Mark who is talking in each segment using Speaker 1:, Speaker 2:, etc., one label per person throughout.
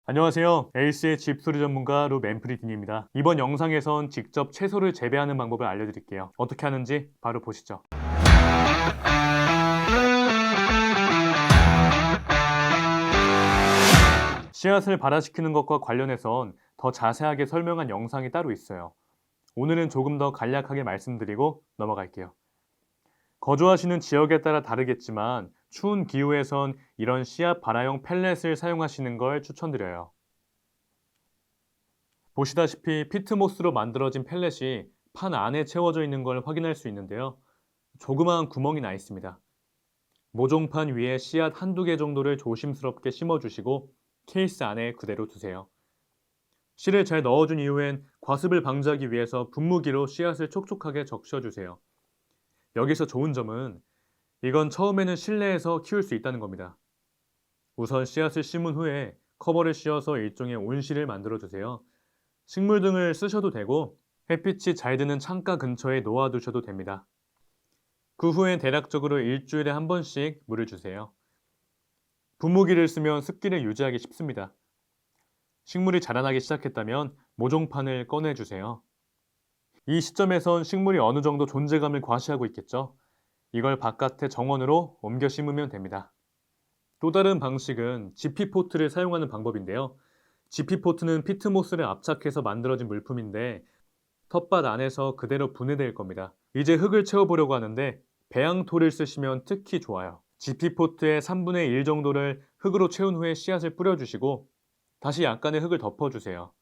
Speaker 1: 안녕하세요. 에이스의 집수리 전문가 루 맨프리딘입니다. 이번 영상에선 직접 채소를 재배하는 방법을 알려드릴게요. 어떻게 하는지 바로 보시죠. 씨앗을 발화시키는 것과 관련해선 더 자세하게 설명한 영상이 따로 있어요. 오늘은 조금 더 간략하게 말씀드리고 넘어갈게요. 거주하시는 지역에 따라 다르겠지만 추운 기후에선 이런 씨앗 발화용 펠렛을 사용하시는 걸 추천드려요. 보시다시피 피트모스로 만들어진 펠렛이 판 안에 채워져 있는 걸 확인할 수 있는데요. 조그마한 구멍이 나 있습니다. 모종판 위에 씨앗 한두 개 정도를 조심스럽게 심어주시고 케이스 안에 그대로 두세요. 씨를 잘 넣어준 이후엔 과습을 방지하기 위해서 분무기로 씨앗을 촉촉하게 적셔주세요. 여기서 좋은 점은 이건 처음에는 실내에서 키울 수 있다는 겁니다. 우선 씨앗을 심은 후에 커버를 씌워서 일종의 온실을 만들어주세요. 식물 등을 쓰셔도 되고 햇빛이 잘 드는 창가 근처에 놓아두셔도 됩니다. 그 후엔 대략적으로 일주일에 한 번씩 물을 주세요. 분무기를 쓰면 습기를 유지하기 쉽습니다. 식물이 자라나기 시작했다면 모종판을 꺼내주세요. 이 시점에선 식물이 어느 정도 존재감을 과시하고 있겠죠. 이걸 바깥의 정원으로 옮겨 심으면 됩니다. 또 다른 방식은 지피포트를 사용하는 방법인데요. 지피포트는 피트모스를 압착해서 만들어진 물품인데 텃밭 안에서 그대로 분해될 겁니다. 이제 흙을 채워보려고 하는데 배양토를 쓰시면 특히 좋아요. 지피포트의 3분의 1 정도를 흙으로 채운 후에 씨앗을 뿌려주시고 다시 약간의 흙을 덮어주세요.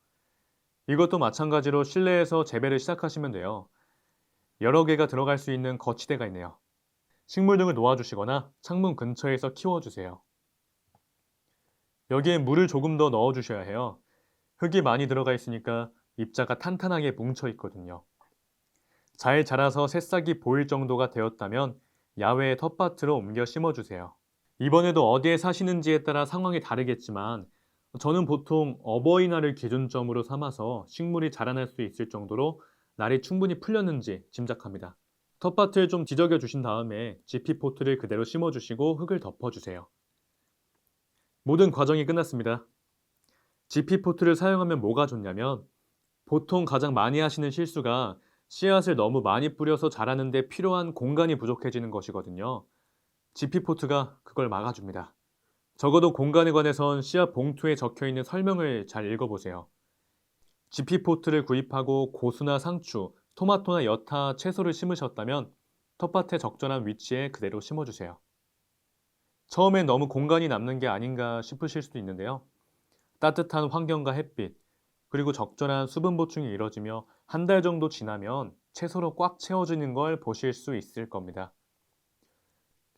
Speaker 1: 이것도 마찬가지로 실내에서 재배를 시작하시면 돼요. 여러 개가 들어갈 수 있는 거치대가 있네요. 식물 등을 놓아주시거나 창문 근처에서 키워주세요. 여기에 물을 조금 더 넣어주셔야 해요. 흙이 많이 들어가 있으니까 입자가 탄탄하게 뭉쳐 있거든요. 잘 자라서 새싹이 보일 정도가 되었다면 야외의 텃밭으로 옮겨 심어주세요. 이번에도 어디에 사시는지에 따라 상황이 다르겠지만 저는 보통 어버이날을 기준점으로 삼아서 식물이 자라날 수 있을 정도로 날이 충분히 풀렸는지 짐작합니다. 텃밭을 좀 지저귀 주신 다음에 지피포트를 그대로 심어주시고 흙을 덮어주세요. 모든 과정이 끝났습니다. 지피포트를 사용하면 뭐가 좋냐면 보통 가장 많이 하시는 실수가 씨앗을 너무 많이 뿌려서 자라는 데 필요한 공간이 부족해지는 것이거든요. 지피포트가 그걸 막아줍니다. 적어도 공간에 관해선 씨앗 봉투에 적혀있는 설명을 잘 읽어보세요. 지피포트를 구입하고 고수나 상추, 토마토나 여타, 채소를 심으셨다면 텃밭의 적절한 위치에 그대로 심어주세요. 처음엔 너무 공간이 남는 게 아닌가 싶으실 수도 있는데요. 따뜻한 환경과 햇빛, 그리고 적절한 수분 보충이 이뤄지며 한 달 정도 지나면 채소로 꽉 채워지는 걸 보실 수 있을 겁니다.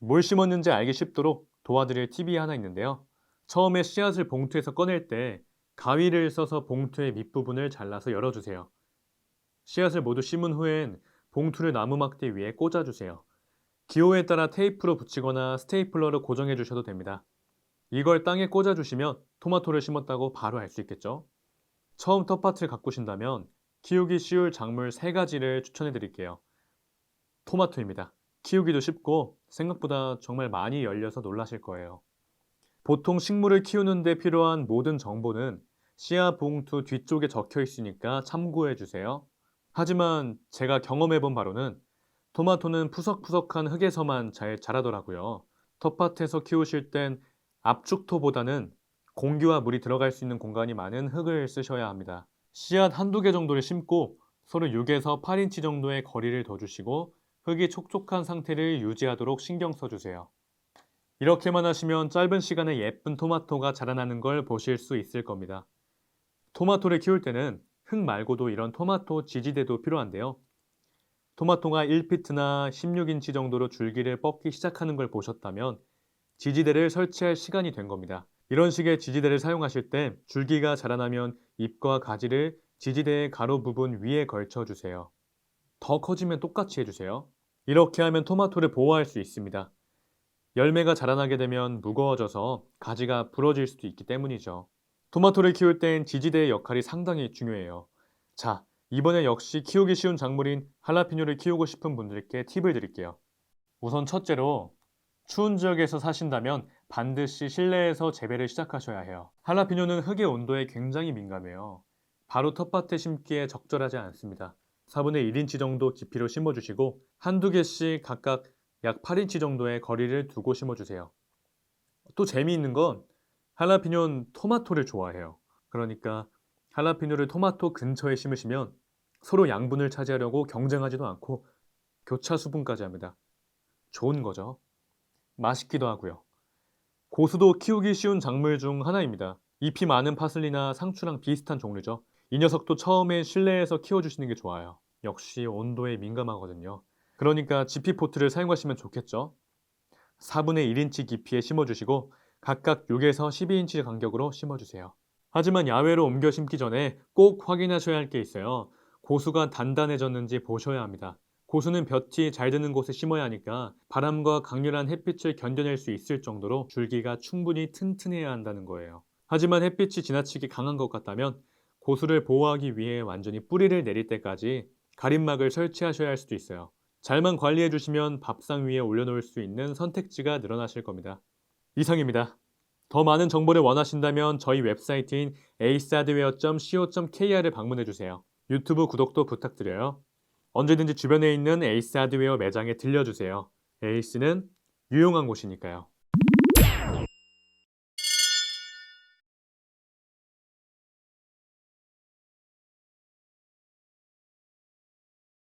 Speaker 1: 뭘 심었는지 알기 쉽도록 도와드릴 팁이 하나 있는데요. 처음에 씨앗을 봉투에서 꺼낼 때 가위를 써서 봉투의 밑부분을 잘라서 열어주세요. 씨앗을 모두 심은 후엔 봉투를 나무 막대 위에 꽂아주세요. 기호에 따라 테이프로 붙이거나 스테이플러로 고정해 주셔도 됩니다. 이걸 땅에 꽂아주시면 토마토를 심었다고 바로 알 수 있겠죠? 처음 텃밭을 가꾸신다면 키우기 쉬울 작물 3가지를 추천해 드릴게요. 토마토입니다. 키우기도 쉽고 생각보다 정말 많이 열려서 놀라실 거예요. 보통 식물을 키우는 데 필요한 모든 정보는 씨앗 봉투 뒤쪽에 적혀 있으니까 참고해 주세요. 하지만 제가 경험해 본 바로는 토마토는 푸석푸석한 흙에서만 잘 자라더라고요. 텃밭에서 키우실 땐 압축토보다는 공기와 물이 들어갈 수 있는 공간이 많은 흙을 쓰셔야 합니다. 씨앗 한두 개 정도를 심고 서로 6에서 8인치 정도의 거리를 둬주시고 흙이 촉촉한 상태를 유지하도록 신경 써주세요. 이렇게만 하시면 짧은 시간에 예쁜 토마토가 자라나는 걸 보실 수 있을 겁니다. 토마토를 키울 때는 흙 말고도 이런 토마토 지지대도 필요한데요. 토마토가 1피트나 16인치 정도로 줄기를 뻗기 시작하는 걸 보셨다면 지지대를 설치할 시간이 된 겁니다. 이런 식의 지지대를 사용하실 때 줄기가 자라나면 잎과 가지를 지지대의 가로 부분 위에 걸쳐주세요. 더 커지면 똑같이 해주세요. 이렇게 하면 토마토를 보호할 수 있습니다. 열매가 자라나게 되면 무거워져서 가지가 부러질 수도 있기 때문이죠. 토마토를 키울 땐 지지대의 역할이 상당히 중요해요. 자, 이번에 역시 키우기 쉬운 작물인 할라피뇨를 키우고 싶은 분들께 팁을 드릴게요. 우선 첫째로 추운 지역에서 사신다면 반드시 실내에서 재배를 시작하셔야 해요. 할라피뇨는 흙의 온도에 굉장히 민감해요. 바로 텃밭에 심기에 적절하지 않습니다. 4분의 1인치 정도 깊이로 심어주시고 한두 개씩 각각 약 8인치 정도의 거리를 두고 심어주세요. 또 재미있는 건 할라피뇨는 토마토를 좋아해요. 그러니까 할라피뇨를 토마토 근처에 심으시면 서로 양분을 차지하려고 경쟁하지도 않고 교차 수분까지 합니다. 좋은 거죠. 맛있기도 하고요. 고수도 키우기 쉬운 작물 중 하나입니다. 잎이 많은 파슬리나 상추랑 비슷한 종류죠. 이 녀석도 처음에 실내에서 키워주시는 게 좋아요. 역시 온도에 민감하거든요. 그러니까 지피포트를 사용하시면 좋겠죠. 4분의 1인치 깊이에 심어주시고 각각 6에서 12인치 간격으로 심어주세요. 하지만 야외로 옮겨 심기 전에 꼭 확인하셔야 할 게 있어요. 고수가 단단해졌는지 보셔야 합니다. 고수는 볕이 잘 드는 곳에 심어야 하니까 바람과 강렬한 햇빛을 견뎌낼 수 있을 정도로 줄기가 충분히 튼튼해야 한다는 거예요. 하지만 햇빛이 지나치게 강한 것 같다면 고수를 보호하기 위해 완전히 뿌리를 내릴 때까지 가림막을 설치하셔야 할 수도 있어요. 잘만 관리해 주시면 밥상 위에 올려놓을 수 있는 선택지가 늘어나실 겁니다. 이상입니다. 더 많은 정보를 원하신다면 저희 웹사이트인 aceardware.co.kr을 방문해 주세요. 유튜브 구독도 부탁드려요. 언제든지 주변에 있는 에이스 하드웨어 매장에 들려주세요. 에이스는 유용한 곳이니까요.